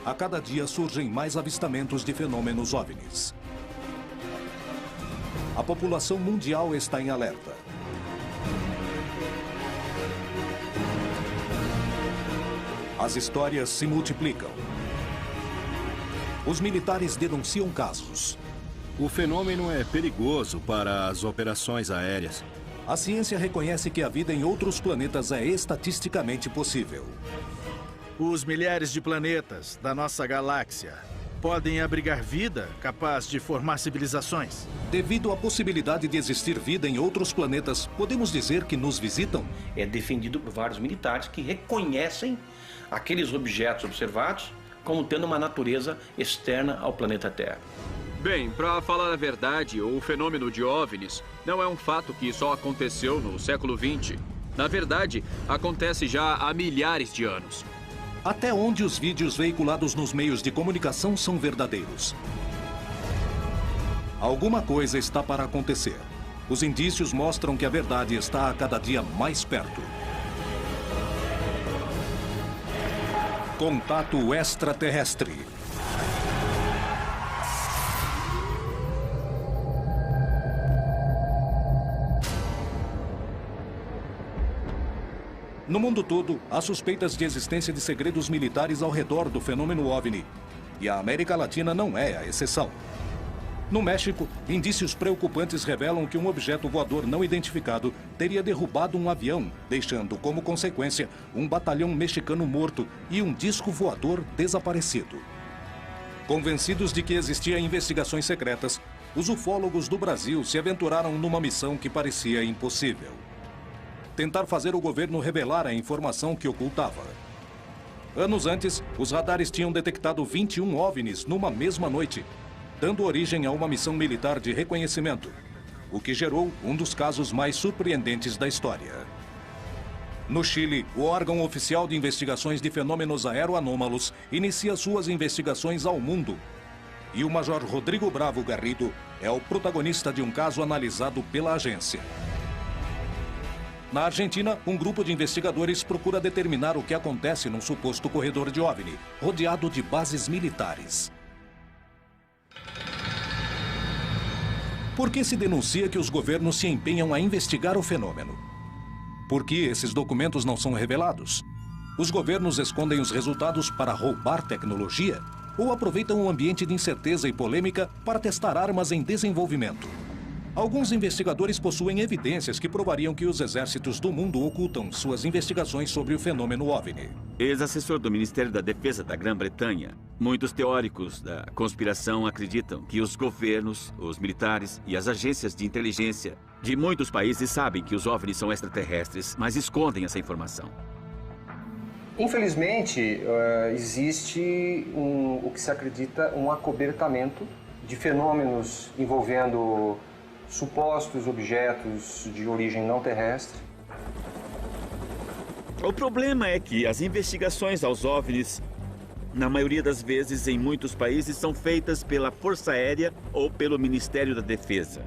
a cada dia surgem mais avistamentos de fenômenos OVNIs. A população mundial está em alerta. As histórias se multiplicam. Os militares denunciam casos. O fenômeno é perigoso para as operações aéreas. A ciência reconhece que a vida em outros planetas é estatisticamente possível. Os milhares de planetas da nossa galáxia podem abrigar vida capaz de formar civilizações. Devido à possibilidade de existir vida em outros planetas, podemos dizer que nos visitam? É defendido por vários militares que reconhecem aqueles objetos observados como tendo uma natureza externa ao planeta Terra. Bem, para falar a verdade, o fenômeno de OVNIs não é um fato que só aconteceu no século XX. Na verdade, acontece já há milhares de anos. Até onde os vídeos veiculados nos meios de comunicação são verdadeiros? Alguma coisa está para acontecer. Os indícios mostram que a verdade está a cada dia mais perto. Contato extraterrestre. No mundo todo, há suspeitas de existência de segredos militares ao redor do fenômeno OVNI. E a América Latina não é a exceção. No México, indícios preocupantes revelam que um objeto voador não identificado teria derrubado um avião, deixando como consequência um batalhão mexicano morto e um disco voador desaparecido. Convencidos de que existiam investigações secretas, os ufólogos do Brasil se aventuraram numa missão que parecia impossível: tentar fazer o governo revelar a informação que ocultava. Anos antes, os radares tinham detectado 21 OVNIs numa mesma noite, dando origem a uma missão militar de reconhecimento, o que gerou um dos casos mais surpreendentes da história. No Chile, o órgão oficial de investigações de fenômenos aeroanômalos inicia suas investigações ao mundo. E o Major Rodrigo Bravo Garrido é o protagonista de um caso analisado pela agência. Na Argentina, um grupo de investigadores procura determinar o que acontece num suposto corredor de OVNI, rodeado de bases militares. Por que se denuncia que os governos se empenham a investigar o fenômeno? Por que esses documentos não são revelados? Os governos escondem os resultados para roubar tecnologia? Ou aproveitam um ambiente de incerteza e polêmica para testar armas em desenvolvimento? Alguns investigadores possuem evidências que provariam que os exércitos do mundo ocultam suas investigações sobre o fenômeno OVNI. Ex-assessor do Ministério da Defesa da Grã-Bretanha, muitos teóricos da conspiração acreditam que os governos, os militares e as agências de inteligência de muitos países sabem que os OVNIs são extraterrestres, mas escondem essa informação. Infelizmente, existe o que se acredita um acobertamento de fenômenos envolvendo supostos objetos de origem não terrestre. O problema é que as investigações aos OVNIs, na maioria das vezes em muitos países, são feitas pela Força Aérea ou pelo Ministério da Defesa.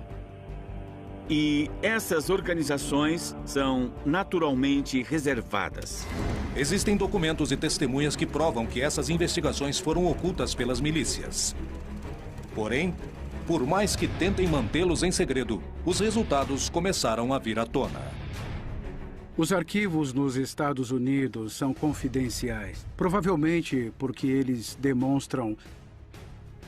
E essas organizações são naturalmente reservadas. Existem documentos e testemunhas que provam que essas investigações foram ocultas pelas milícias. Porém, por mais que tentem mantê-los em segredo, os resultados começaram a vir à tona. Os arquivos nos Estados Unidos são confidenciais, provavelmente porque eles demonstram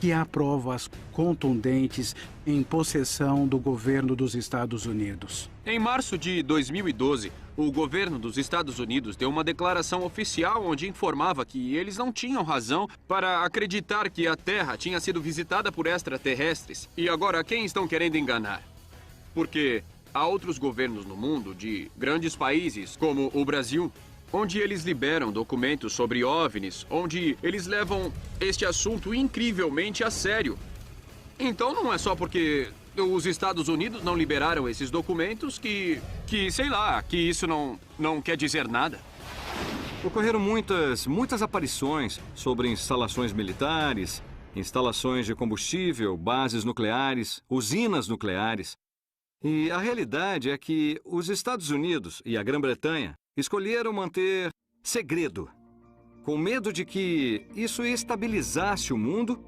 que há provas contundentes em possessão do governo dos Estados Unidos. Em março de 2012, o governo dos Estados Unidos deu uma declaração oficial onde informava que eles não tinham razão para acreditar que a Terra tinha sido visitada por extraterrestres. E agora, quem estão querendo enganar? Porque há outros governos no mundo, de grandes países, como o Brasil, onde eles liberam documentos sobre OVNIs, onde eles levam este assunto incrivelmente a sério. Então não é só porque os Estados Unidos não liberaram esses documentos que sei lá, que isso não quer dizer nada. Ocorreram muitas aparições sobre instalações militares, instalações de combustível, bases nucleares, usinas nucleares. E a realidade é que os Estados Unidos e a Grã-Bretanha escolheram manter segredo com medo de que isso estabilizasse o mundo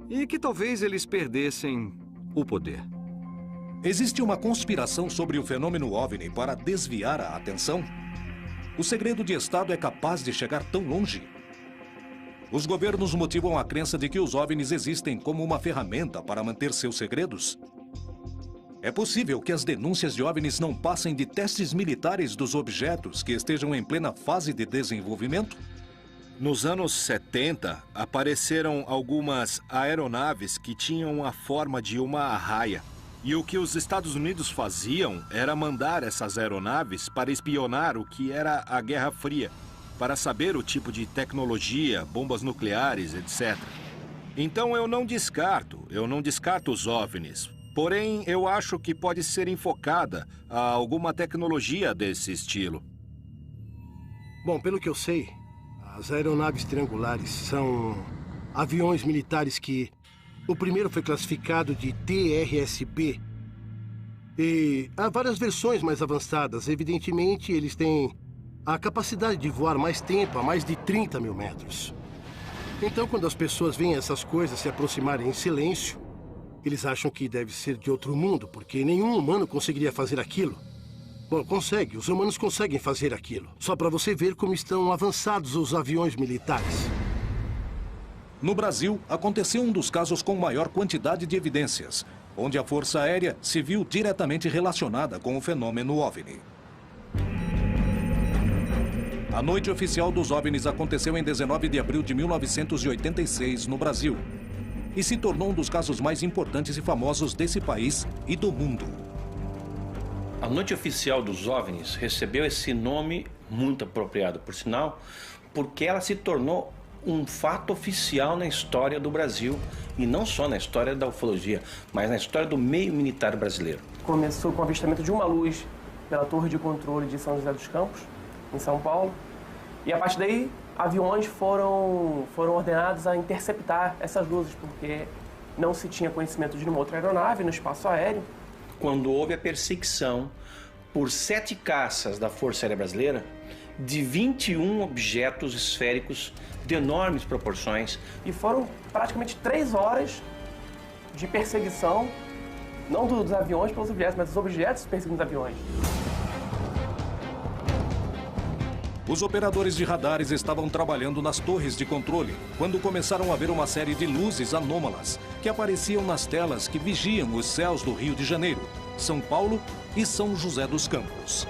e que talvez eles perdessem o poder. Existe uma conspiração sobre o fenômeno OVNI para desviar a atenção? O segredo de Estado é capaz de chegar tão longe? Os governos motivam a crença de que os OVNIs existem como uma ferramenta para manter seus segredos? É possível que as denúncias de OVNIs não passem de testes militares dos objetos que estejam em plena fase de desenvolvimento? Nos anos 70, apareceram algumas aeronaves que tinham a forma de uma arraia. E o que os Estados Unidos faziam era mandar essas aeronaves para espionar o que era a Guerra Fria, para saber o tipo de tecnologia, bombas nucleares, etc. Então eu não descarto os OVNIs. Porém, eu acho que pode ser enfocada a alguma tecnologia desse estilo. Bom, pelo que eu sei, as aeronaves triangulares são aviões militares que... O primeiro foi classificado de TRS-B. E há várias versões mais avançadas. Evidentemente, eles têm a capacidade de voar mais tempo, a mais de 30 mil metros. Então, quando as pessoas veem essas coisas se aproximarem em silêncio, eles acham que deve ser de outro mundo, porque nenhum humano conseguiria fazer aquilo. Bom, consegue. Os humanos conseguem fazer aquilo. Só para você ver como estão avançados os aviões militares. No Brasil, aconteceu um dos casos com maior quantidade de evidências, onde a Força Aérea se viu diretamente relacionada com o fenômeno OVNI. A noite oficial dos OVNIs aconteceu em 19 de abril de 1986, no Brasil, e se tornou um dos casos mais importantes e famosos desse país e do mundo. A noite oficial dos OVNIs recebeu esse nome muito apropriado, por sinal, porque ela se tornou um fato oficial na história do Brasil, e não só na história da ufologia, mas na história do meio militar brasileiro. Começou com o avistamento de uma luz pela torre de controle de São José dos Campos, em São Paulo, e a partir daí aviões foram ordenados a interceptar essas luzes, porque não se tinha conhecimento de nenhuma outra aeronave no espaço aéreo. Quando houve a perseguição por 7 caças da Força Aérea Brasileira, de 21 objetos esféricos de enormes proporções. E foram praticamente 3 horas de perseguição, não dos aviões pelos objetos, mas dos objetos perseguindo os aviões. Os operadores de radares estavam trabalhando nas torres de controle, quando começaram a ver uma série de luzes anômalas que apareciam nas telas que vigiam os céus do Rio de Janeiro, São Paulo e São José dos Campos.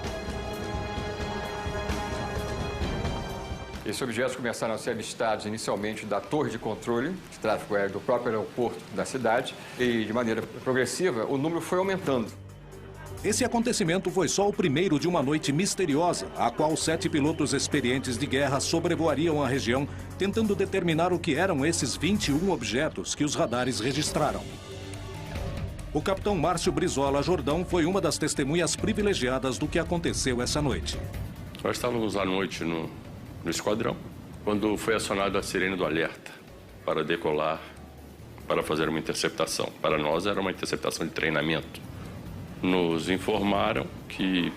Esses objetos começaram a ser avistados inicialmente da torre de controle de tráfego aéreo do próprio aeroporto da cidade e, de maneira progressiva, o número foi aumentando. Esse acontecimento foi só o primeiro de uma noite misteriosa, a qual 7 pilotos experientes de guerra sobrevoariam a região, tentando determinar o que eram esses 21 objetos que os radares registraram. O capitão Márcio Brizola Jordão foi uma das testemunhas privilegiadas do que aconteceu essa noite. Nós estávamos à noite no esquadrão, quando foi acionada a sirene do alerta para decolar, para fazer uma interceptação. Para nós era uma interceptação de treinamento. Nos informaram que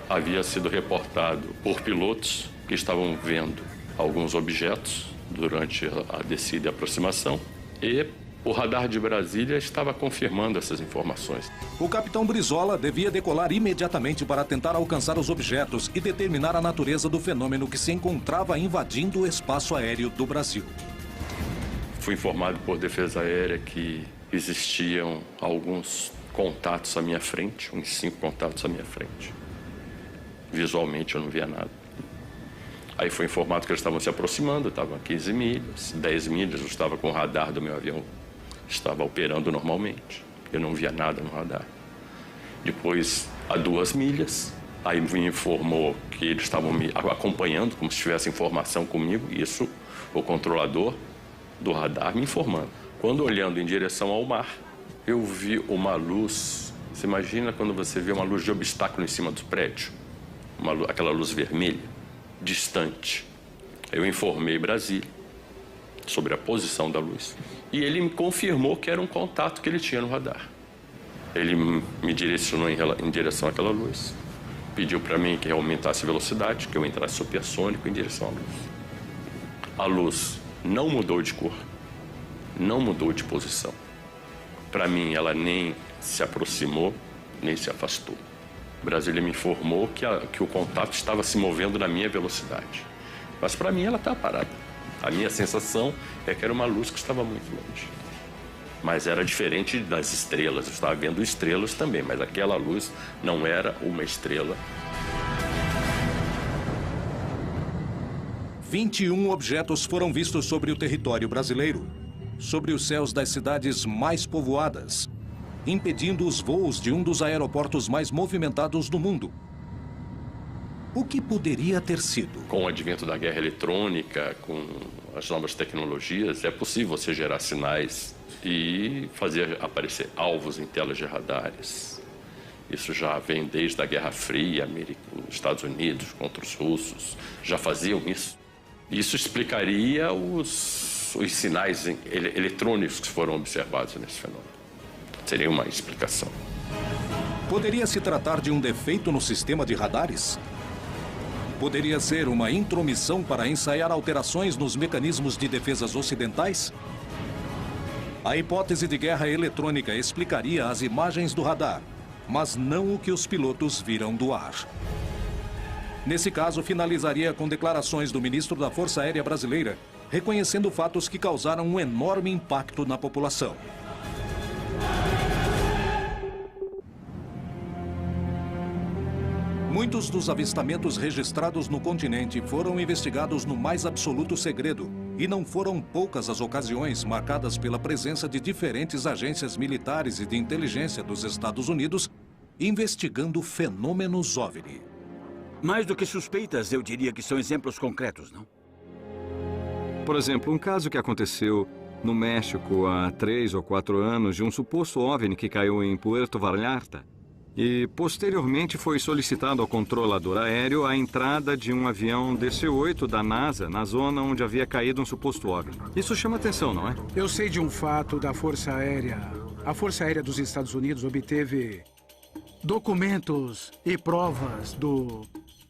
havia sido reportado por pilotos que estavam vendo alguns objetos durante a descida e aproximação, e o radar de Brasília estava confirmando essas informações. O capitão Brizola devia decolar imediatamente para tentar alcançar os objetos e determinar a natureza do fenômeno que se encontrava invadindo o espaço aéreo do Brasil. Fui informado por Defesa Aérea que existiam alguns contatos à minha frente, uns 5 contatos à minha frente. Visualmente eu não via nada. Aí foi informado que eles estavam se aproximando, estavam a 15 milhas, 10 milhas, eu estava com o radar do meu avião, estava operando normalmente. Eu não via nada no radar. Depois, a 2 milhas, aí me informou que eles estavam me acompanhando, como se tivesse informação comigo, isso o controlador do radar me informando. Quando olhando em direção ao mar, eu vi uma luz. Você imagina quando você vê uma luz de obstáculo em cima do prédio? Aquela luz vermelha, distante. Eu informei Brasília sobre a posição da luz e ele me confirmou que era um contato que ele tinha no radar. Ele me direcionou em direção àquela luz, pediu para mim que eu aumentasse a velocidade, que eu entrasse supersônico em direção à luz. A luz não mudou de cor, não mudou de posição. Para mim, ela nem se aproximou, nem se afastou. Brasília me informou que o contato estava se movendo na minha velocidade. Mas para mim ela estava parada. A minha sensação é que era uma luz que estava muito longe. Mas era diferente das estrelas. Eu estava vendo estrelas também, mas aquela luz não era uma estrela. 21 objetos foram vistos sobre o território brasileiro, sobre os céus das cidades mais povoadas, impedindo os voos de um dos aeroportos mais movimentados do mundo. O que poderia ter sido? Com o advento da guerra eletrônica, com as novas tecnologias, é possível você gerar sinais e fazer aparecer alvos em telas de radares. Isso já vem desde a Guerra Fria, os Estados Unidos contra os russos, já faziam isso. Isso explicaria os sinais eletrônicos que foram observados nesse fenômeno. Seria uma explicação. Poderia se tratar de um defeito no sistema de radares? Poderia ser uma intromissão para ensaiar alterações nos mecanismos de defesas ocidentais? A hipótese de guerra eletrônica explicaria as imagens do radar, mas não o que os pilotos viram do ar. Nesse caso, finalizaria com declarações do ministro da Força Aérea Brasileira, reconhecendo fatos que causaram um enorme impacto na população. Muitos dos avistamentos registrados no continente foram investigados no mais absoluto segredo, e não foram poucas as ocasiões marcadas pela presença de diferentes agências militares e de inteligência dos Estados Unidos investigando fenômenos OVNI. Mais do que suspeitas, eu diria que são exemplos concretos, não? Por exemplo, um caso que aconteceu no México há 3 ou 4 anos de um suposto OVNI que caiu em Puerto Vallarta. E, posteriormente, foi solicitado ao controlador aéreo a entrada de um avião DC-8 da NASA na zona onde havia caído um suposto OVNI. Isso chama atenção, não é? Eu sei de um fato da Força Aérea. A Força Aérea dos Estados Unidos obteve documentos e provas do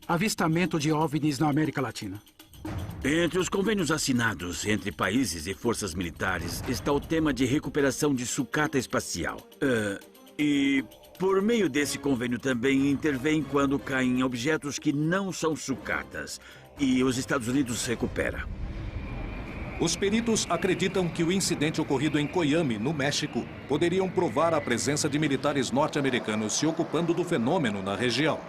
avistamento de OVNIs na América Latina. Entre os convênios assinados entre países e forças militares está o tema de recuperação de sucata espacial. Por meio desse convênio também intervém quando caem objetos que não são sucatas e os Estados Unidos recupera. Os peritos acreditam que o incidente ocorrido em Coyame, no México, poderiam provar a presença de militares norte-americanos se ocupando do fenômeno na região.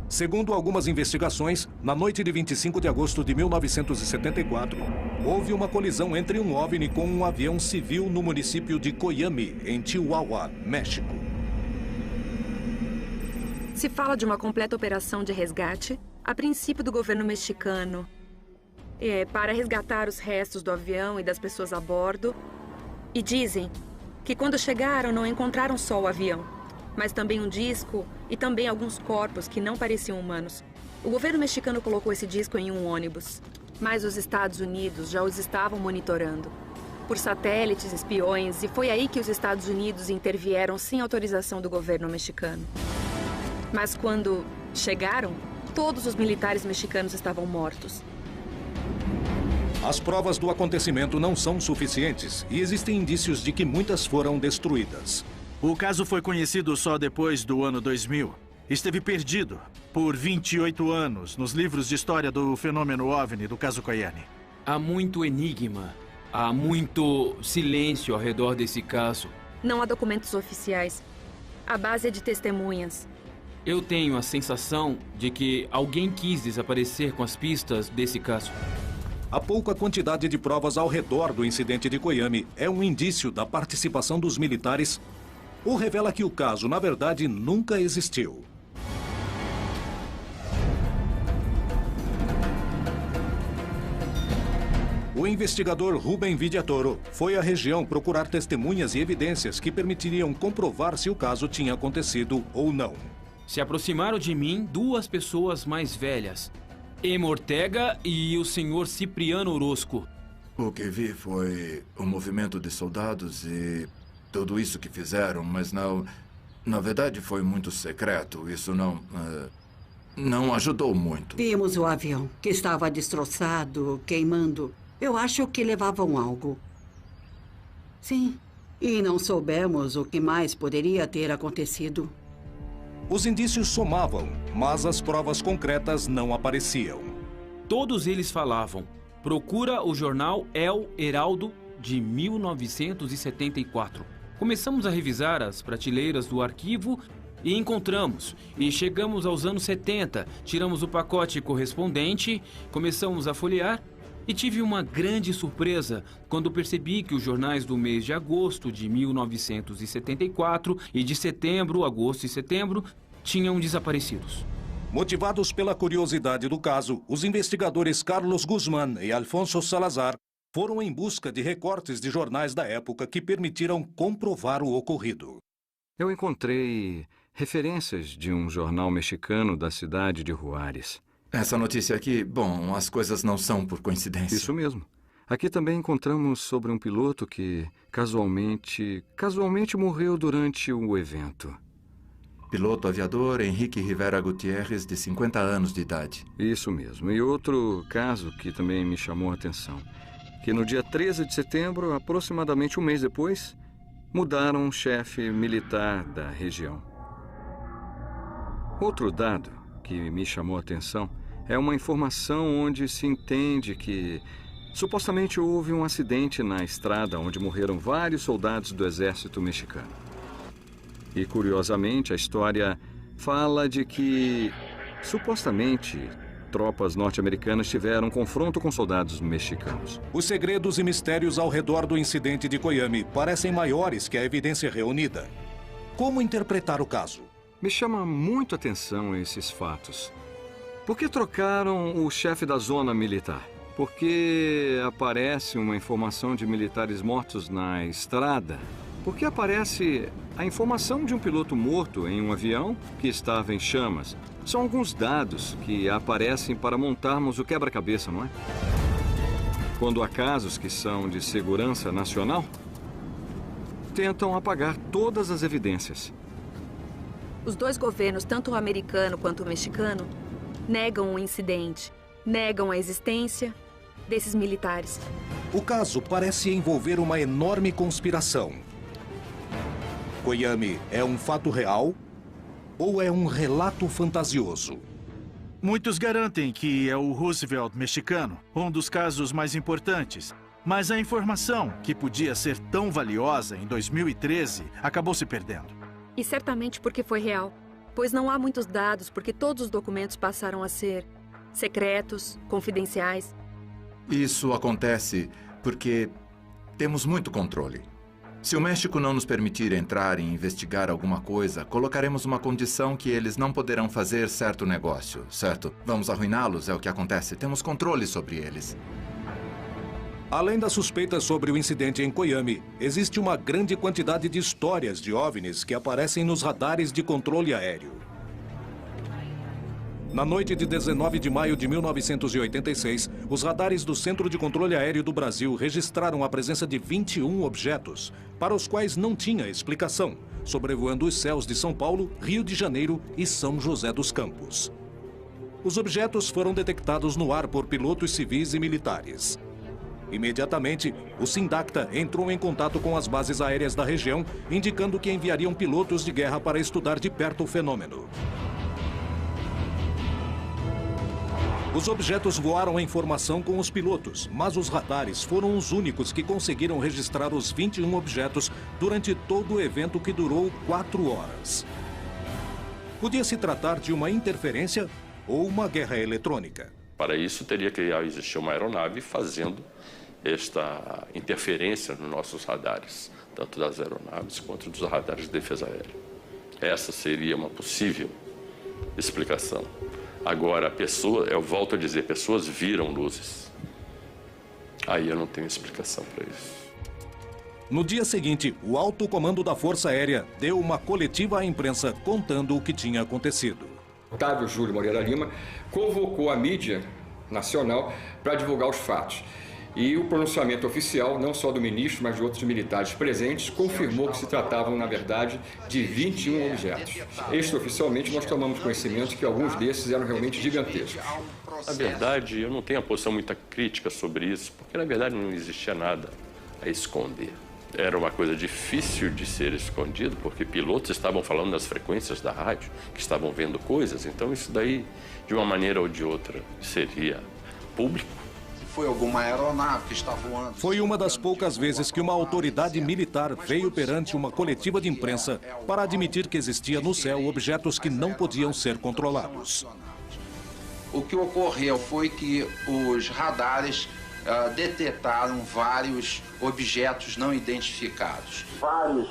Segundo algumas investigações, na noite de 25 de agosto de 1974, houve uma colisão entre um OVNI com um avião civil no município de Coyame, em Chihuahua, México. Se fala de uma completa operação de resgate, a princípio do governo mexicano, para resgatar os restos do avião e das pessoas a bordo. E dizem que quando chegaram não encontraram só o avião, mas também um disco e também alguns corpos que não pareciam humanos. O governo mexicano colocou esse disco em um ônibus, mas os Estados Unidos já os estavam monitorando por satélites, espiões, e foi aí que os Estados Unidos intervieram sem autorização do governo mexicano. Mas quando chegaram, todos os militares mexicanos estavam mortos. As provas do acontecimento não são suficientes e existem indícios de que muitas foram destruídas. O caso foi conhecido só depois do ano 2000. Esteve perdido por 28 anos nos livros de história do fenômeno OVNI do caso Coyame. Há muito enigma, há muito silêncio ao redor desse caso. Não há documentos oficiais. A base é de testemunhas. Eu tenho a sensação de que alguém quis desaparecer com as pistas desse caso. A pouca quantidade de provas ao redor do incidente de Coyame é um indício da participação dos militares ou revela que o caso, na verdade, nunca existiu. O investigador Rubem Vidiatoro foi à região procurar testemunhas e evidências que permitiriam comprovar se o caso tinha acontecido ou não. Se aproximaram de mim 2 pessoas mais velhas, Ema Ortega e o senhor Cipriano Orozco. O que vi foi o movimento de soldados e tudo isso que fizeram, mas não... Na verdade, foi muito secreto. Isso não ajudou muito. Vimos o avião, que estava destroçado, queimando. Eu acho que levavam algo. Sim. E não soubemos o que mais poderia ter acontecido. Os indícios somavam, mas as provas concretas não apareciam. Todos eles falavam: procura o jornal El Heraldo de 1974. Começamos a revisar as prateleiras do arquivo e encontramos. E chegamos aos anos 70, tiramos o pacote correspondente, começamos a folhear e tive uma grande surpresa quando percebi que os jornais do mês de agosto de 1974 e de setembro, agosto e setembro, tinham desaparecidos. Motivados pela curiosidade do caso, os investigadores Carlos Guzmán e Alfonso Salazar foram em busca de recortes de jornais da época que permitiram comprovar o ocorrido. Eu encontrei referências de um jornal mexicano da cidade de Juárez. Essa notícia aqui, bom, as coisas não são por coincidência. Isso mesmo. Aqui também encontramos sobre um piloto que casualmente morreu durante o evento. Piloto aviador Henrique Rivera Gutierrez, de 50 anos de idade. Isso mesmo. E outro caso que também me chamou a atenção, que no dia 13 de setembro, aproximadamente um mês depois, mudaram o chefe militar da região. Outro dado que me chamou a atenção é uma informação onde se entende que supostamente houve um acidente na estrada onde morreram vários soldados do exército mexicano. E, curiosamente, a história fala de que, supostamente, tropas norte-americanas tiveram um confronto com soldados mexicanos. Os segredos e mistérios ao redor do incidente de Coyame parecem maiores que a evidência reunida. Como interpretar o caso? Me chama muito a atenção esses fatos. Por que trocaram o chefe da zona militar? Porque aparece uma informação de militares mortos na estrada? Porque aparece a informação de um piloto morto em um avião que estava em chamas? São alguns dados que aparecem para montarmos o quebra-cabeça, não é? Quando há casos que são de segurança nacional, tentam apagar todas as evidências. Os dois governos, tanto o americano quanto o mexicano, negam o incidente, negam a existência desses militares. O caso parece envolver uma enorme conspiração. Coyame é um fato real ou é um relato fantasioso? Muitos garantem que é o Roosevelt mexicano, um dos casos mais importantes. Mas a informação, que podia ser tão valiosa em 2013, acabou se perdendo. E certamente porque foi real, pois não há muitos dados porque todos os documentos passaram a ser secretos, confidenciais. Isso acontece porque temos muito controle. Se o México não nos permitir entrar e investigar alguma coisa, colocaremos uma condição que eles não poderão fazer certo negócio, certo? Vamos arruiná-los, é o que acontece. Temos controle sobre eles. Além das suspeitas sobre o incidente em Coyame, existe uma grande quantidade de histórias de OVNIs que aparecem nos radares de controle aéreo. Na noite de 19 de maio de 1986, os radares do Centro de Controle Aéreo do Brasil registraram a presença de 21 objetos, para os quais não tinha explicação, sobrevoando os céus de São Paulo, Rio de Janeiro e São José dos Campos. Os objetos foram detectados no ar por pilotos civis e militares. Imediatamente, o Sindacta entrou em contato com as bases aéreas da região, indicando que enviariam pilotos de guerra para estudar de perto o fenômeno. Os objetos voaram em formação com os pilotos, mas os radares foram os únicos que conseguiram registrar os 21 objetos durante todo o evento, que durou 4 horas. Podia se tratar de uma interferência ou uma guerra eletrônica. Para isso, teria que existir uma aeronave fazendo esta interferência nos nossos radares, tanto das aeronaves quanto dos radares de defesa aérea. Essa seria uma possível explicação. Agora, eu volto a dizer, pessoas viram luzes. Aí eu não tenho explicação para isso. No dia seguinte, o alto comando da Força Aérea deu uma coletiva à imprensa contando o que tinha acontecido. Otávio Júlio Moreira Lima convocou a mídia nacional para divulgar os fatos. E o pronunciamento oficial, não só do ministro, mas de outros militares presentes, confirmou que se tratavam, na verdade, de 21 objetos. Extraoficialmente, nós tomamos conhecimento que alguns desses eram realmente gigantescos. Na verdade, eu não tenho uma posição muito crítica sobre isso, porque, na verdade, não existia nada a esconder. Era uma coisa difícil de ser escondido, porque pilotos estavam falando nas frequências da rádio, que estavam vendo coisas, então isso daí, de uma maneira ou de outra, seria público. Foi alguma aeronave que está voando? Foi uma das poucas vezes que uma autoridade militar veio perante uma coletiva de imprensa para admitir que existia no céu objetos que não podiam ser controlados. O que ocorreu foi que os radares detectaram vários objetos não identificados. Vários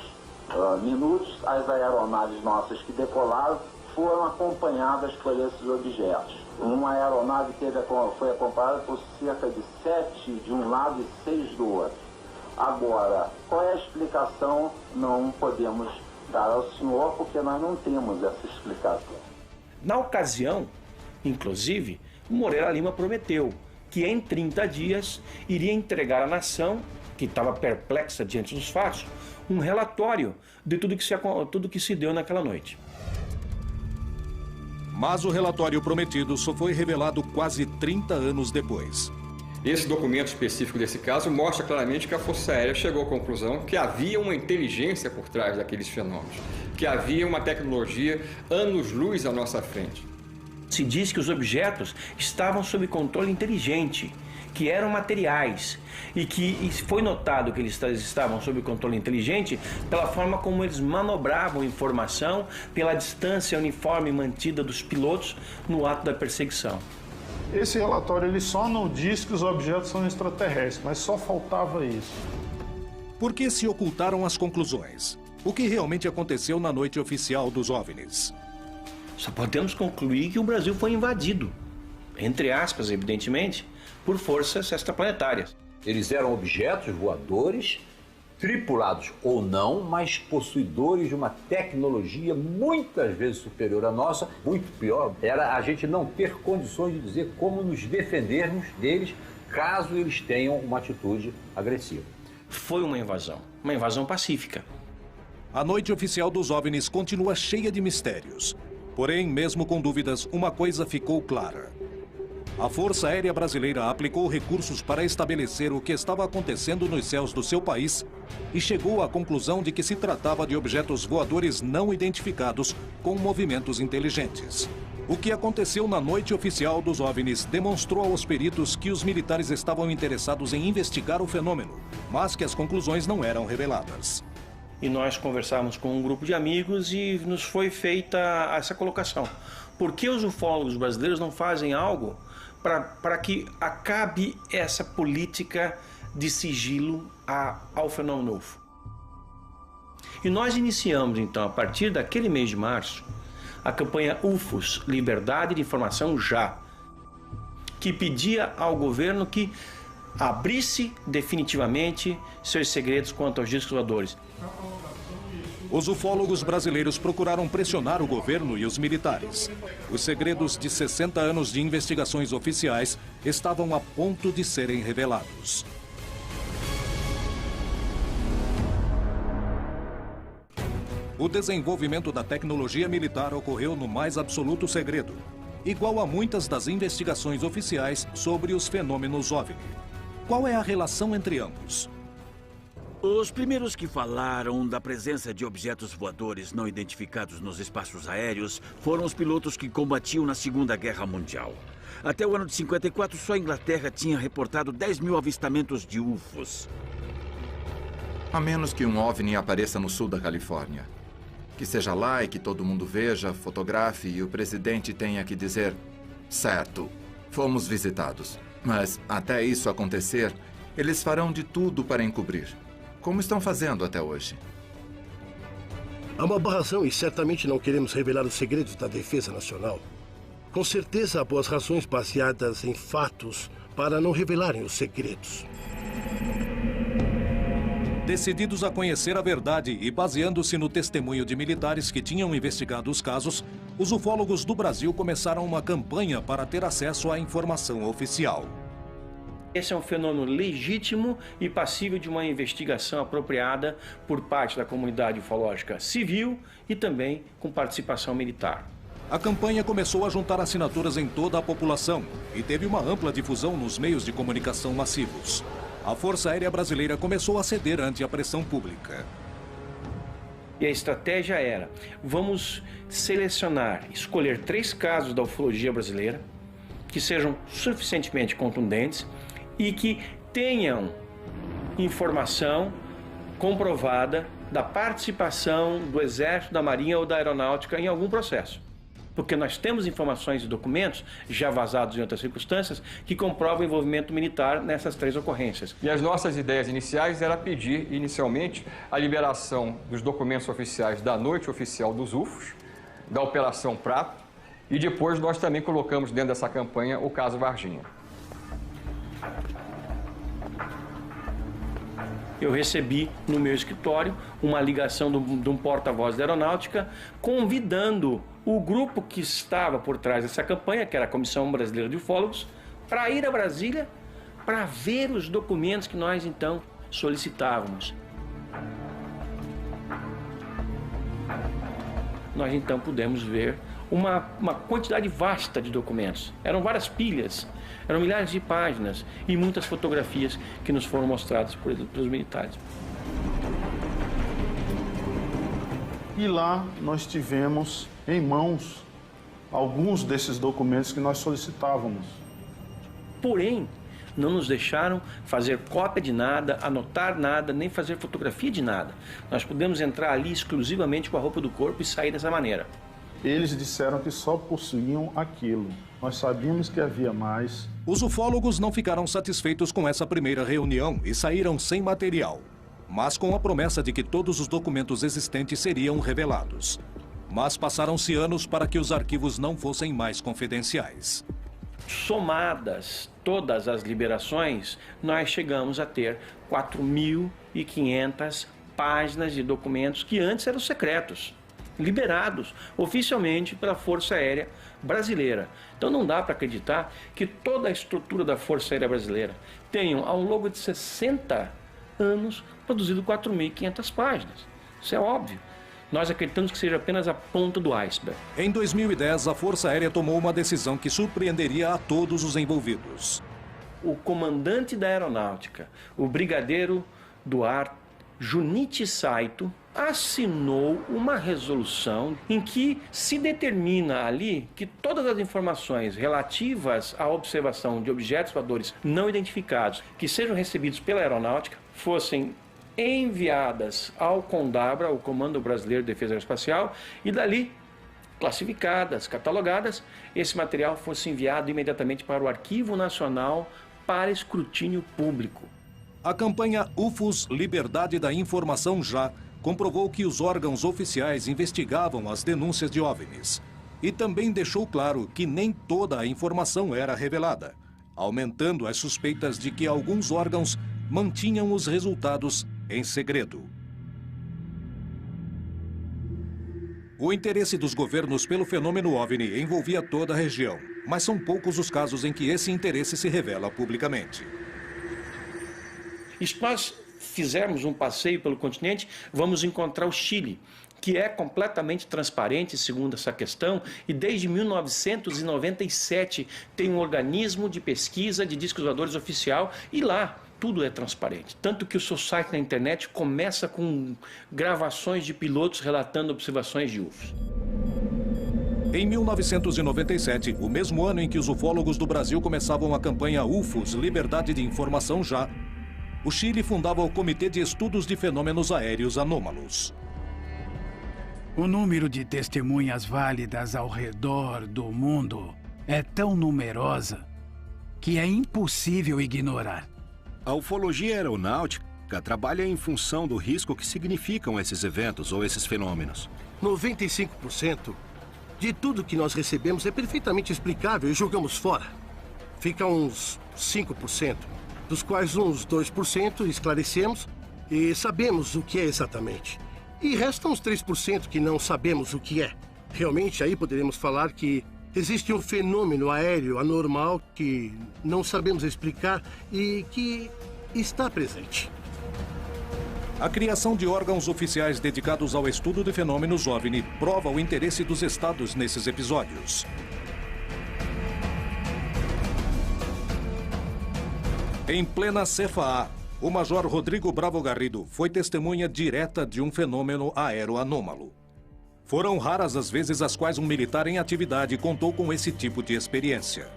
minutos, as aeronaves nossas que decolaram foram acompanhadas por esses objetos. Uma aeronave foi acompanhada por cerca de 7 de um lado e 6 do outro. Agora, qual é a explicação? Não podemos dar ao senhor, porque nós não temos essa explicação. Na ocasião, inclusive, o Moreira Lima prometeu que em 30 dias iria entregar à nação, que estava perplexa diante dos fatos, um relatório de tudo que se deu naquela noite. Mas o relatório prometido só foi revelado quase 30 anos depois. Esse documento específico desse caso mostra claramente que a Força Aérea chegou à conclusão que havia uma inteligência por trás daqueles fenômenos, que havia uma tecnologia anos-luz à nossa frente. Se diz que os objetos estavam sob controle inteligente, que eram materiais, e que foi notado que eles estavam sob controle inteligente pela forma como eles manobravam informação, pela distância uniforme mantida dos pilotos no ato da perseguição. Esse relatório ele só não diz que os objetos são extraterrestres, mas só faltava isso. Por que se ocultaram as conclusões? O que realmente aconteceu na noite oficial dos OVNIs? Só podemos concluir que o Brasil foi invadido, entre aspas, evidentemente, por forças extraplanetárias. Eles eram objetos voadores, tripulados ou não, mas possuidores de uma tecnologia muitas vezes superior à nossa. Muito pior era a gente não ter condições de dizer como nos defendermos deles caso eles tenham uma atitude agressiva. Foi uma invasão pacífica. A noite oficial dos OVNIs continua cheia de mistérios. Porém, mesmo com dúvidas, uma coisa ficou clara. A Força Aérea Brasileira aplicou recursos para estabelecer o que estava acontecendo nos céus do seu país e chegou à conclusão de que se tratava de objetos voadores não identificados com movimentos inteligentes. O que aconteceu na noite oficial dos OVNIs demonstrou aos peritos que os militares estavam interessados em investigar o fenômeno, mas que as conclusões não eram reveladas. E nós conversávamos com um grupo de amigos e nos foi feita essa colocação. Por que os ufólogos brasileiros não fazem algo para que acabe essa política de sigilo ao fenômeno UFO? E nós iniciamos, então, a partir daquele mês de março, a campanha UFOS, Liberdade de Informação Já, que pedia ao governo que abrisse definitivamente seus segredos quanto aos discos voadores. Os ufólogos brasileiros procuraram pressionar o governo e os militares. Os segredos de 60 anos de investigações oficiais estavam a ponto de serem revelados. O desenvolvimento da tecnologia militar ocorreu no mais absoluto segredo, igual a muitas das investigações oficiais sobre os fenômenos OVNI. Qual é a relação entre ambos? Os primeiros que falaram da presença de objetos voadores não identificados nos espaços aéreos foram os pilotos que combatiam na Segunda Guerra Mundial. Até o ano de 54, só a Inglaterra tinha reportado 10 mil avistamentos de UFOs. A menos que um OVNI apareça no sul da Califórnia. Que seja lá e que todo mundo veja, fotografe e o presidente tenha que dizer: certo, fomos visitados. Mas até isso acontecer, eles farão de tudo para encobrir. Como estão fazendo até hoje? Há uma boa razão e certamente não queremos revelar os segredos da defesa nacional. Com certeza há boas razões baseadas em fatos para não revelarem os segredos. Decididos a conhecer a verdade e baseando-se no testemunho de militares que tinham investigado os casos, os ufólogos do Brasil começaram uma campanha para ter acesso à informação oficial. Esse é um fenômeno legítimo e passível de uma investigação apropriada por parte da comunidade ufológica civil e também com participação militar. A campanha começou a juntar assinaturas em toda a população e teve uma ampla difusão nos meios de comunicação massivos. A Força Aérea Brasileira começou a ceder ante a pressão pública. E a estratégia era, vamos selecionar, escolher 3 casos da ufologia brasileira que sejam suficientemente contundentes e que tenham informação comprovada da participação do Exército, da Marinha ou da Aeronáutica em algum processo. Porque nós temos informações e documentos, já vazados em outras circunstâncias, que comprovam o envolvimento militar nessas 3 ocorrências. E as nossas ideias iniciais era pedir, inicialmente, a liberação dos documentos oficiais da Noite Oficial dos UFOs, da Operação Prato, e depois nós também colocamos dentro dessa campanha o caso Varginha. Eu recebi no meu escritório uma ligação de um porta-voz da Aeronáutica convidando o grupo que estava por trás dessa campanha, que era a Comissão Brasileira de Ufólogos, para ir a Brasília para ver os documentos que nós então solicitávamos. Nós então pudemos ver uma quantidade vasta de documentos. Eram várias pilhas, eram milhares de páginas e muitas fotografias que nos foram mostradas pelos militares. E lá nós tivemos em mãos alguns desses documentos que nós solicitávamos. Porém, não nos deixaram fazer cópia de nada, anotar nada, nem fazer fotografia de nada. Nós pudemos entrar ali exclusivamente com a roupa do corpo e sair dessa maneira. Eles disseram que só possuíam aquilo. Nós sabíamos que havia mais. Os ufólogos não ficaram satisfeitos com essa primeira reunião e saíram sem material, mas com a promessa de que todos os documentos existentes seriam revelados. Mas passaram-se anos para que os arquivos não fossem mais confidenciais. Somadas todas as liberações, nós chegamos a ter 4.500 páginas de documentos que antes eram secretos, liberados oficialmente pela Força Aérea Brasileira. Então não dá para acreditar que toda a estrutura da Força Aérea Brasileira tenha, ao longo de 60 anos, produzido 4.500 páginas. Isso é óbvio. Nós acreditamos que seja apenas a ponta do iceberg. Em 2010, a Força Aérea tomou uma decisão que surpreenderia a todos os envolvidos. O comandante da Aeronáutica, o brigadeiro do ar Junichi Saito, assinou uma resolução em que se determina ali que todas as informações relativas à observação de objetos voadores não identificados que sejam recebidos pela Aeronáutica fossem enviadas ao CONDABRA, o Comando Brasileiro de Defesa Aeroespacial, e dali, classificadas, catalogadas, esse material fosse enviado imediatamente para o Arquivo Nacional para escrutínio público. A campanha UFOS Liberdade da Informação Já comprovou que os órgãos oficiais investigavam as denúncias de OVNIs e também deixou claro que nem toda a informação era revelada, aumentando as suspeitas de que alguns órgãos mantinham os resultados em segredo. O interesse dos governos pelo fenômeno OVNI envolvia toda a região, mas são poucos os casos em que esse interesse se revela publicamente. E se nós fizermos um passeio pelo continente, vamos encontrar o Chile, que é completamente transparente, segundo essa questão, e desde 1997 tem um organismo de pesquisa de discos voadores oficial, e lá tudo é transparente. Tanto que o seu site na internet começa com gravações de pilotos relatando observações de UFOs. Em 1997, o mesmo ano em que os ufólogos do Brasil começavam a campanha UFOS Liberdade de Informação Já, o Chile fundava o Comitê de Estudos de Fenômenos Aéreos Anômalos. O número de testemunhas válidas ao redor do mundo é tão numerosa que é impossível ignorar. A ufologia aeronáutica trabalha em função do risco que significam esses eventos ou esses fenômenos. 95% de tudo que nós recebemos é perfeitamente explicável e jogamos fora. Fica uns 5%, dos quais uns 2% esclarecemos e sabemos o que é exatamente. E restam uns 3% que não sabemos o que é. Realmente, aí poderíamos falar que existe um fenômeno aéreo anormal que não sabemos explicar e que está presente. A criação de órgãos oficiais dedicados ao estudo de fenômenos OVNI prova o interesse dos estados nesses episódios. Em plena CFA, o Major Rodrigo Bravo Garrido foi testemunha direta de um fenômeno aeroanômalo. Foram raras as vezes as quais um militar em atividade contou com esse tipo de experiência.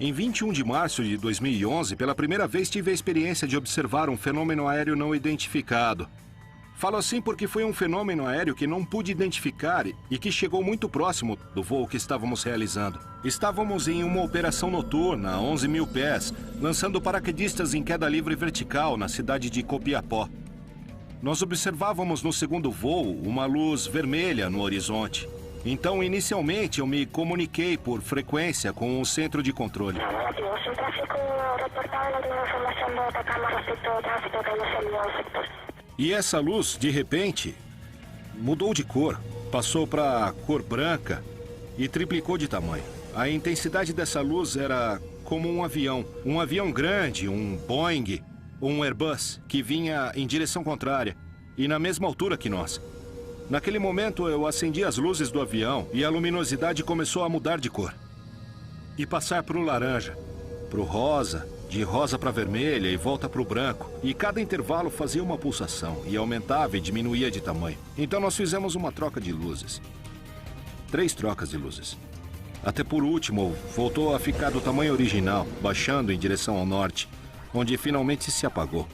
Em 21 de março de 2011, pela primeira vez tive a experiência de observar um fenômeno aéreo não identificado. Falo assim porque foi um fenômeno aéreo que não pude identificar e que chegou muito próximo do voo que estávamos realizando. Estávamos em uma operação noturna a 11 mil pés, lançando paraquedistas em queda livre vertical na cidade de Copiapó. Nós observávamos no segundo voo uma luz vermelha no horizonte. Então, inicialmente, eu me comuniquei por frequência com o centro de controle. E essa luz, de repente, mudou de cor. Passou para cor branca e triplicou de tamanho. A intensidade dessa luz era como um avião grande, um Boeing, um Airbus, que vinha em direção contrária e na mesma altura que nós. Naquele momento, eu acendi as luzes do avião e a luminosidade começou a mudar de cor. E passar para o laranja, para o rosa, de rosa para vermelha e volta para o branco. E cada intervalo fazia uma pulsação e aumentava e diminuía de tamanho. Então nós fizemos uma troca de luzes. 3 trocas de luzes. Até por último, voltou a ficar do tamanho original, baixando em direção ao norte, onde finalmente se apagou.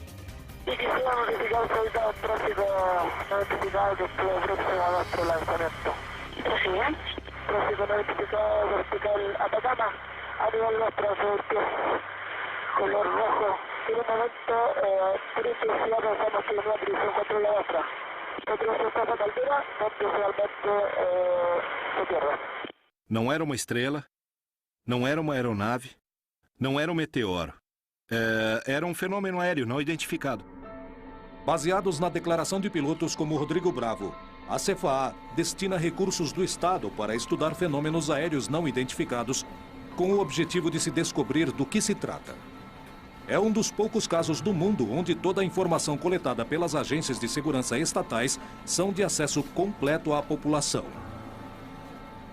Não era uma estrela, não era uma aeronave, não era um meteoro. Era um fenômeno aéreo não identificado. Baseados na declaração de pilotos como Rodrigo Bravo, a CFA destina recursos do Estado para estudar fenômenos aéreos não identificados, com o objetivo de se descobrir do que se trata. É um dos poucos casos do mundo onde toda a informação coletada pelas agências de segurança estatais são de acesso completo à população.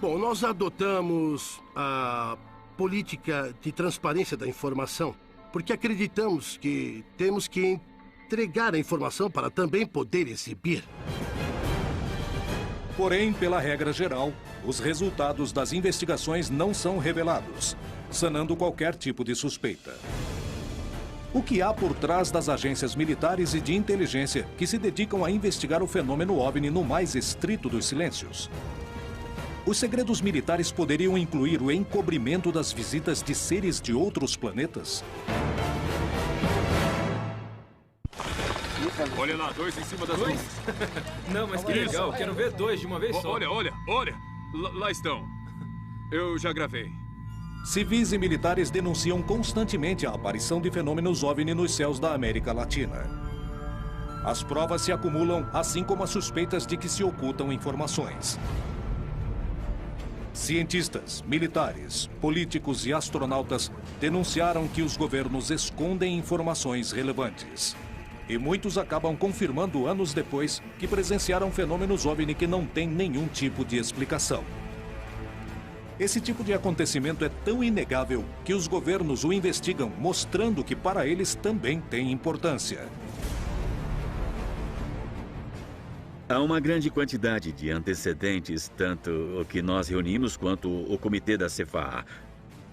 Bom, nós adotamos a política de transparência da informação porque acreditamos que temos que entregar a informação para também poder exibir. Porém, pela regra geral, os resultados das investigações não são revelados, sanando qualquer tipo de suspeita. O que há por trás das agências militares e de inteligência que se dedicam a investigar o fenômeno OVNI no mais estrito dos silêncios? Os segredos militares poderiam incluir o encobrimento das visitas de seres de outros planetas? Olha lá, 2 em cima das nuvens. Não, mas que legal, quero ver 2 de uma vez só. Olha. Lá estão. Eu já gravei. Civis e militares denunciam constantemente a aparição de fenômenos OVNI nos céus da América Latina. As provas se acumulam, assim como as suspeitas de que se ocultam informações. Cientistas, militares, políticos e astronautas denunciaram que os governos escondem informações relevantes. E muitos acabam confirmando anos depois que presenciaram fenômenos OVNI que não têm nenhum tipo de explicação. Esse tipo de acontecimento é tão inegável que os governos o investigam, mostrando que para eles também tem importância. Há uma grande quantidade de antecedentes, tanto o que nós reunimos quanto o comitê da CFA,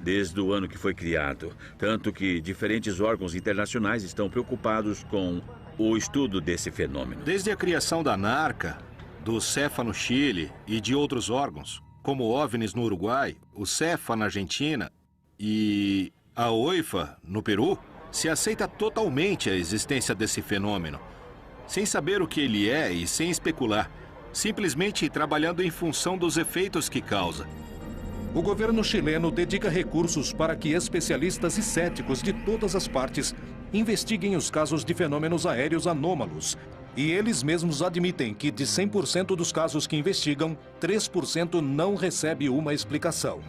desde o ano que foi criado. Tanto que diferentes órgãos internacionais estão preocupados com o estudo desse fenômeno. Desde a criação da NARCA, do CEFA no Chile e de outros órgãos, como o OVNIs no Uruguai, o CEFA na Argentina e a OIFA no Peru, se aceita totalmente a existência desse fenômeno, sem saber o que ele é e sem especular, simplesmente trabalhando em função dos efeitos que causa. O governo chileno dedica recursos para que especialistas e céticos de todas as partes investiguem os casos de fenômenos aéreos anômalos. E eles mesmos admitem que de 100% dos casos que investigam, 3% não recebe uma explicação.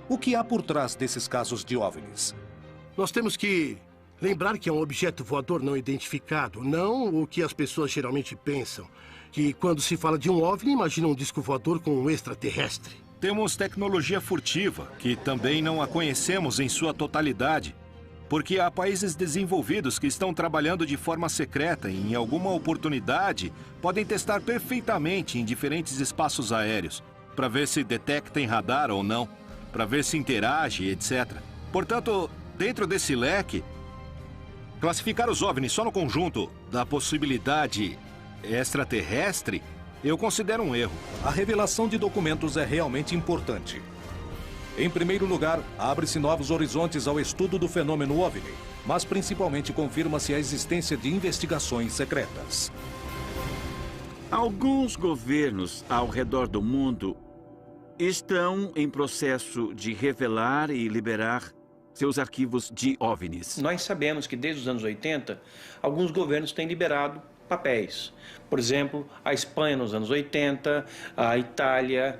O que há por trás desses casos de OVNIs? Nós temos que lembrar que é um objeto voador não identificado, não o que as pessoas geralmente pensam. Que quando se fala de um OVNI, imagina um disco voador com um extraterrestre. Temos tecnologia furtiva, que também não a conhecemos em sua totalidade, porque há países desenvolvidos que estão trabalhando de forma secreta e, em alguma oportunidade, podem testar perfeitamente em diferentes espaços aéreos, para ver se detectem radar ou não, para ver se interage, etc. Portanto, dentro desse leque, classificar os OVNIs só no conjunto da possibilidade extraterrestre, eu considero um erro. A revelação de documentos é realmente importante. Em primeiro lugar, abre-se novos horizontes ao estudo do fenômeno OVNI, mas principalmente confirma-se a existência de investigações secretas. Alguns governos ao redor do mundo estão em processo de revelar e liberar seus arquivos de OVNIs. Nós sabemos que desde os anos 80, alguns governos têm liberado papéis. Por exemplo, a Espanha nos anos 80, a Itália,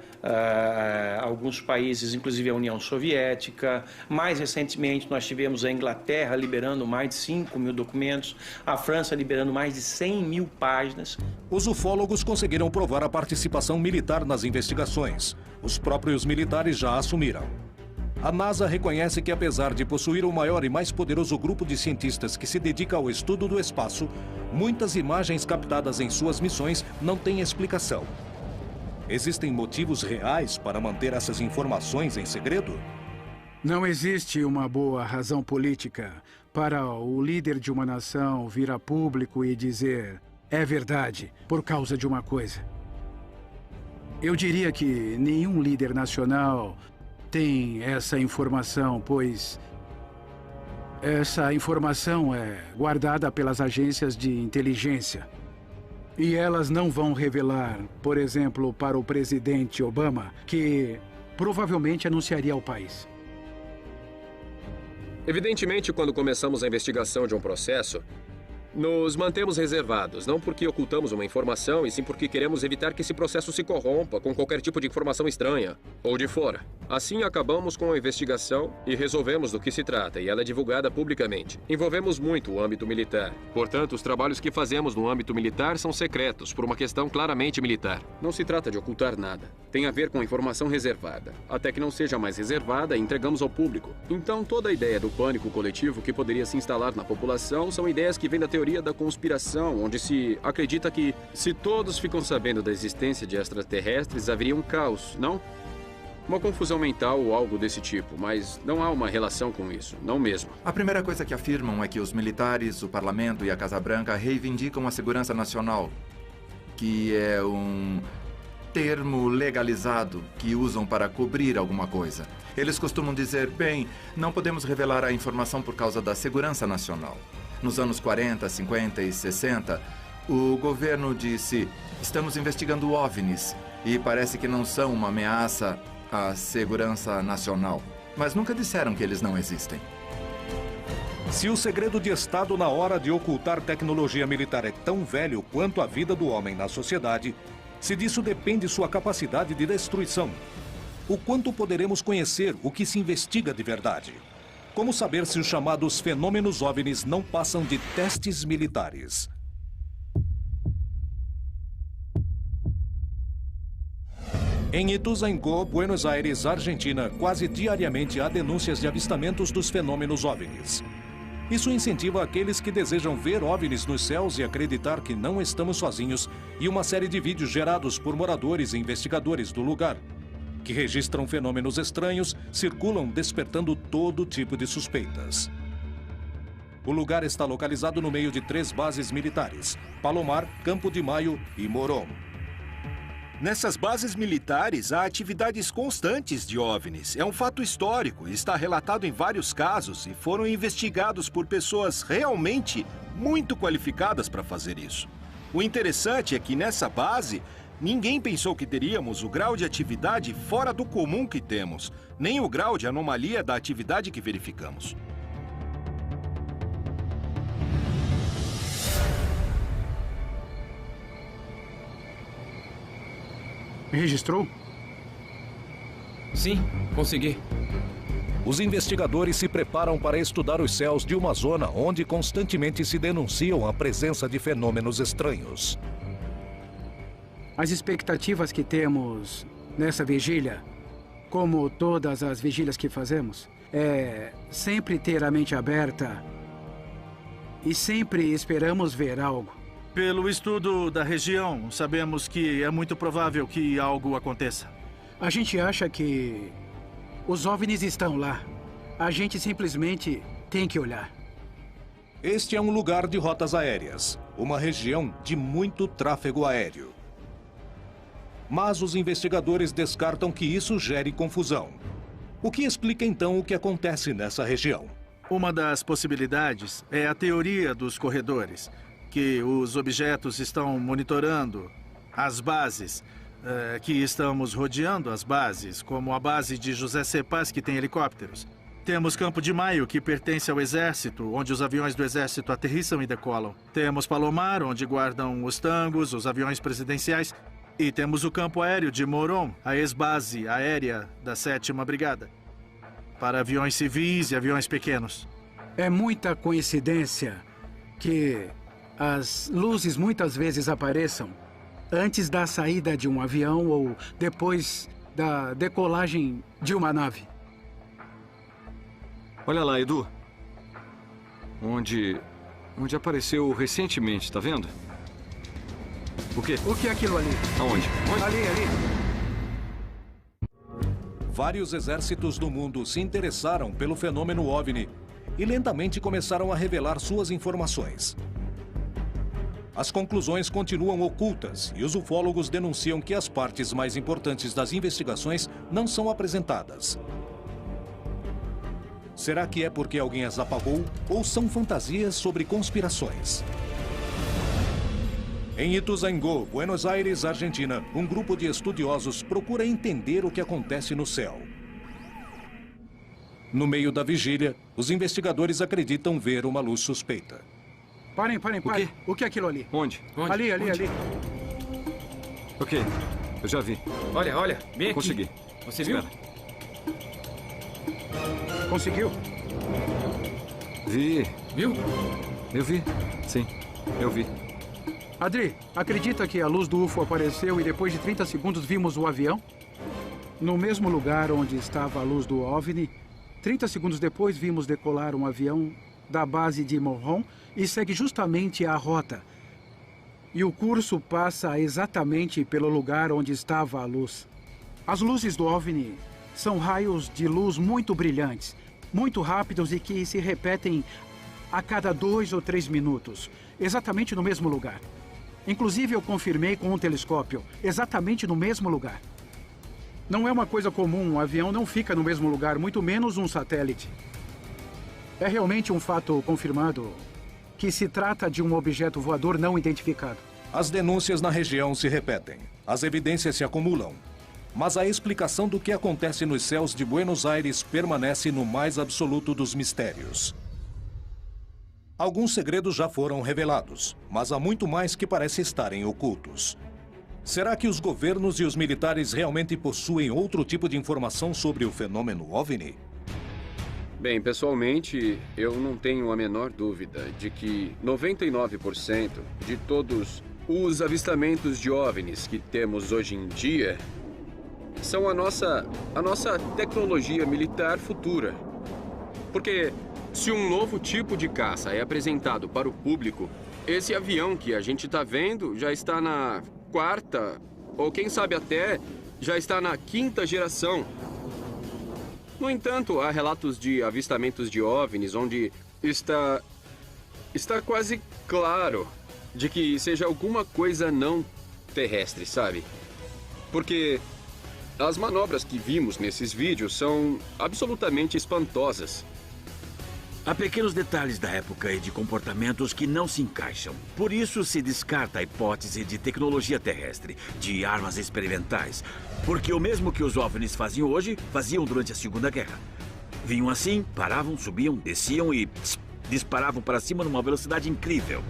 alguns países, inclusive a União Soviética. Mais recentemente, nós tivemos a Inglaterra liberando mais de 5 mil documentos, a França liberando mais de 100 mil páginas. Os ufólogos conseguiram provar a participação militar nas investigações. Os próprios militares já assumiram. A NASA reconhece que, apesar de possuir o maior e mais poderoso grupo de cientistas que se dedica ao estudo do espaço, muitas imagens captadas em suas missões não têm explicação. Existem motivos reais para manter essas informações em segredo? Não existe uma boa razão política para o líder de uma nação vir a público e dizer é verdade por causa de uma coisa. Eu diria que nenhum líder nacional tem essa informação, pois essa informação é guardada pelas agências de inteligência. E elas não vão revelar, por exemplo, para o presidente Obama, que provavelmente anunciaria ao país. Evidentemente, quando começamos a investigação de um processo, nos mantemos reservados, não porque ocultamos uma informação, e sim porque queremos evitar que esse processo se corrompa com qualquer tipo de informação estranha ou de fora. Assim, acabamos com a investigação e resolvemos do que se trata, e ela é divulgada publicamente. Envolvemos muito o âmbito militar. Portanto, os trabalhos que fazemos no âmbito militar são secretos, por uma questão claramente militar. Não se trata de ocultar nada. Tem a ver com informação reservada. Até que não seja mais reservada, entregamos ao público. Então, toda a ideia do pânico coletivo que poderia se instalar na população são ideias que vêm da teoria da conspiração, onde se acredita que, se todos ficam sabendo da existência de extraterrestres, haveria um caos, não? Uma confusão mental ou algo desse tipo, mas não há uma relação com isso, não mesmo. A primeira coisa que afirmam é que os militares, o Parlamento e a Casa Branca reivindicam a segurança nacional, que é um termo legalizado que usam para cobrir alguma coisa. Eles costumam dizer, bem, não podemos revelar a informação por causa da segurança nacional. Nos anos 40, 50 e 60, o governo disse, estamos investigando OVNIs e parece que não são uma ameaça à segurança nacional. Mas nunca disseram que eles não existem. Se o segredo de Estado na hora de ocultar tecnologia militar é tão velho quanto a vida do homem na sociedade, se disso depende sua capacidade de destruição, o quanto poderemos conhecer o que se investiga de verdade? Como saber se os chamados fenômenos OVNIs não passam de testes militares? Em Ituzaingó, Buenos Aires, Argentina, quase diariamente há denúncias de avistamentos dos fenômenos OVNIs. Isso incentiva aqueles que desejam ver OVNIs nos céus e acreditar que não estamos sozinhos, e uma série de vídeos gerados por moradores e investigadores do lugar, que registram fenômenos estranhos, circulam despertando todo tipo de suspeitas. O lugar está localizado no meio de 3 bases militares: Palomar, Campo de Maio e Morón. Nessas bases militares, há atividades constantes de OVNIs. É um fato histórico, está relatado em vários casos e foram investigados por pessoas realmente muito qualificadas para fazer isso. O interessante é que nessa base, ninguém pensou que teríamos o grau de atividade fora do comum que temos, nem o grau de anomalia da atividade que verificamos. Registrou? Sim, consegui. Os investigadores se preparam para estudar os céus de uma zona onde constantemente se denunciam a presença de fenômenos estranhos. As expectativas que temos nessa vigília, como todas as vigílias que fazemos, é sempre ter a mente aberta e sempre esperamos ver algo. Pelo estudo da região, sabemos que é muito provável que algo aconteça. A gente acha que os OVNIs estão lá. A gente simplesmente tem que olhar. Este é um lugar de rotas aéreas, uma região de muito tráfego aéreo. Mas os investigadores descartam que isso gere confusão. O que explica então o que acontece nessa região? Uma das possibilidades é a teoria dos corredores, que os objetos estão monitorando as bases, que estamos rodeando as bases, como a base de José C. Paz, que tem helicópteros. Temos Campo de Maio, que pertence ao Exército, onde os aviões do Exército aterrissam e decolam. Temos Palomar, onde guardam os tangos, os aviões presidenciais. E temos o campo aéreo de Moron, a ex-base aérea da 7ª Brigada, para aviões civis e aviões pequenos. É muita coincidência que as luzes muitas vezes apareçam antes da saída de um avião ou depois da decolagem de uma nave. Olha lá, Edu. Onde apareceu recentemente, tá vendo? O quê? O que é aquilo ali? Aonde? Ali. Vários exércitos do mundo se interessaram pelo fenômeno OVNI e lentamente começaram a revelar suas informações. As conclusões continuam ocultas e os ufólogos denunciam que as partes mais importantes das investigações não são apresentadas. Será que é porque alguém as apagou ou são fantasias sobre conspirações? Em Ituzaingó, Buenos Aires, Argentina, um grupo de estudiosos procura entender o que acontece no céu. No meio da vigília, os investigadores acreditam ver uma luz suspeita. Parem. O que é aquilo ali? Onde? Ali. Ok, eu já vi. Olha, vem aqui. Consegui. Você viu? Conseguiu? Vi. Viu? Eu vi, sim, eu vi. Adri, acredita que a luz do UFO apareceu e depois de 30 segundos vimos o avião? No mesmo lugar onde estava a luz do OVNI, 30 segundos depois vimos decolar um avião da base de Moron e segue justamente a rota. E o curso passa exatamente pelo lugar onde estava a luz. As luzes do OVNI são raios de luz muito brilhantes, muito rápidos e que se repetem a cada 2 ou 3 minutos, exatamente no mesmo lugar. Inclusive, eu confirmei com um telescópio, exatamente no mesmo lugar. Não é uma coisa comum, um avião não fica no mesmo lugar, muito menos um satélite. É realmente um fato confirmado que se trata de um objeto voador não identificado. As denúncias na região se repetem, as evidências se acumulam. Mas a explicação do que acontece nos céus de Buenos Aires permanece no mais absoluto dos mistérios. Alguns segredos já foram revelados, mas há muito mais que parece estarem ocultos. Será que os governos e os militares realmente possuem outro tipo de informação sobre o fenômeno OVNI? Bem, pessoalmente, eu não tenho a menor dúvida de que 99% de todos os avistamentos de OVNIs que temos hoje em dia são a nossa tecnologia militar futura. Porque se um novo tipo de caça é apresentado para o público, esse avião que a gente está vendo já está na 4ª, ou quem sabe até já está na 5ª geração. No entanto, há relatos de avistamentos de OVNIs onde está quase claro de que seja alguma coisa não terrestre, sabe? Porque as manobras que vimos nesses vídeos são absolutamente espantosas. Há pequenos detalhes da época e de comportamentos que não se encaixam. Por isso se descarta a hipótese de tecnologia terrestre, de armas experimentais. Porque o mesmo que os OVNIs faziam hoje, faziam durante a Segunda Guerra. Vinham assim, paravam, subiam, desciam e disparavam para cima numa velocidade incrível.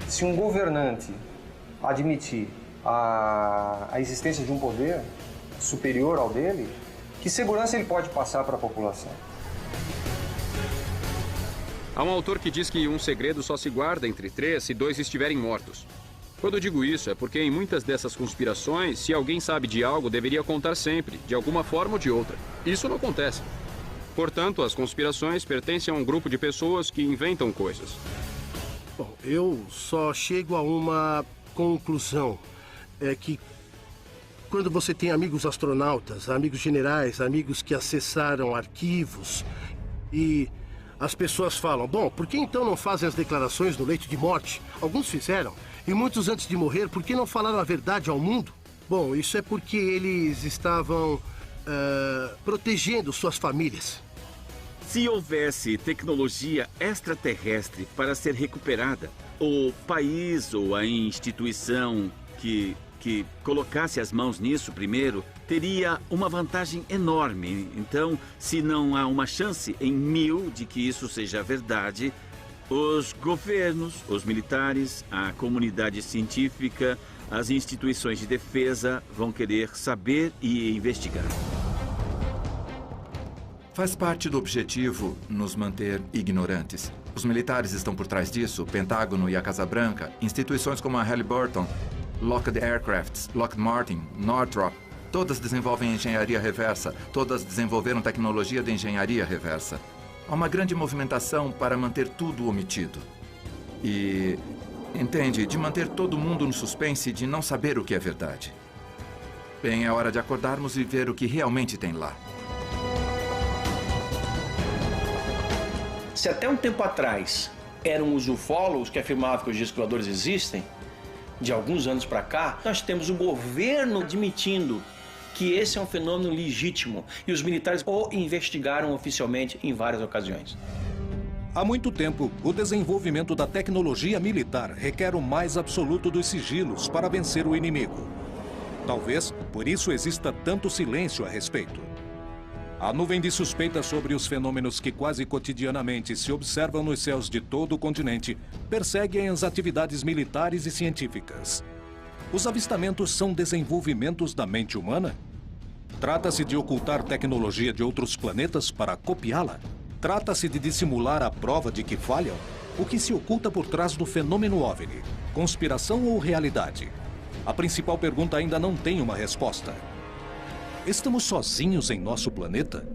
Se um governante admitir a existência de um poder superior ao dele, que segurança ele pode passar para a população? Há um autor que diz que um segredo só se guarda entre 3 se 2 estiverem mortos. Quando eu digo isso, é porque em muitas dessas conspirações, se alguém sabe de algo, deveria contar sempre, de alguma forma ou de outra. Isso não acontece. Portanto, as conspirações pertencem a um grupo de pessoas que inventam coisas. Bom, eu só chego a uma conclusão. É que quando você tem amigos astronautas, amigos generais, amigos que acessaram arquivos e as pessoas falam, bom, por que então não fazem as declarações no leito de morte? Alguns fizeram. E muitos antes de morrer, por que não falaram a verdade ao mundo? Bom, isso é porque eles estavam protegendo suas famílias. Se houvesse tecnologia extraterrestre para ser recuperada, o país ou a instituição que colocasse as mãos nisso primeiro, teria uma vantagem enorme. Então, se não há uma chance em 1000 de que isso seja verdade, os governos, os militares, a comunidade científica, as instituições de defesa vão querer saber e investigar. Faz parte do objetivo nos manter ignorantes. Os militares estão por trás disso, o Pentágono e a Casa Branca, instituições como a Halliburton, Lockheed Aircraft, Lockheed Martin, Northrop, todas desenvolvem engenharia reversa, todas desenvolveram tecnologia de engenharia reversa. Há uma grande movimentação para manter tudo omitido. E, entende, de manter todo mundo no suspense de não saber o que é verdade. Bem, é hora de acordarmos e ver o que realmente tem lá. Se até um tempo atrás eram os ufólogos que afirmavam que os discos voadores existem, de alguns anos para cá, nós temos o governo admitindo que esse é um fenômeno legítimo e os militares o investigaram oficialmente em várias ocasiões. Há muito tempo, o desenvolvimento da tecnologia militar requer o mais absoluto dos sigilos para vencer o inimigo. Talvez por isso exista tanto silêncio a respeito. A nuvem de suspeitas sobre os fenômenos que quase cotidianamente se observam nos céus de todo o continente perseguem as atividades militares e científicas. Os avistamentos são desenvolvimentos da mente humana? Trata-se de ocultar tecnologia de outros planetas para copiá-la? Trata-se de dissimular a prova de que falham? O que se oculta por trás do fenômeno OVNI? Conspiração ou realidade? A principal pergunta ainda não tem uma resposta. Estamos sozinhos em nosso planeta?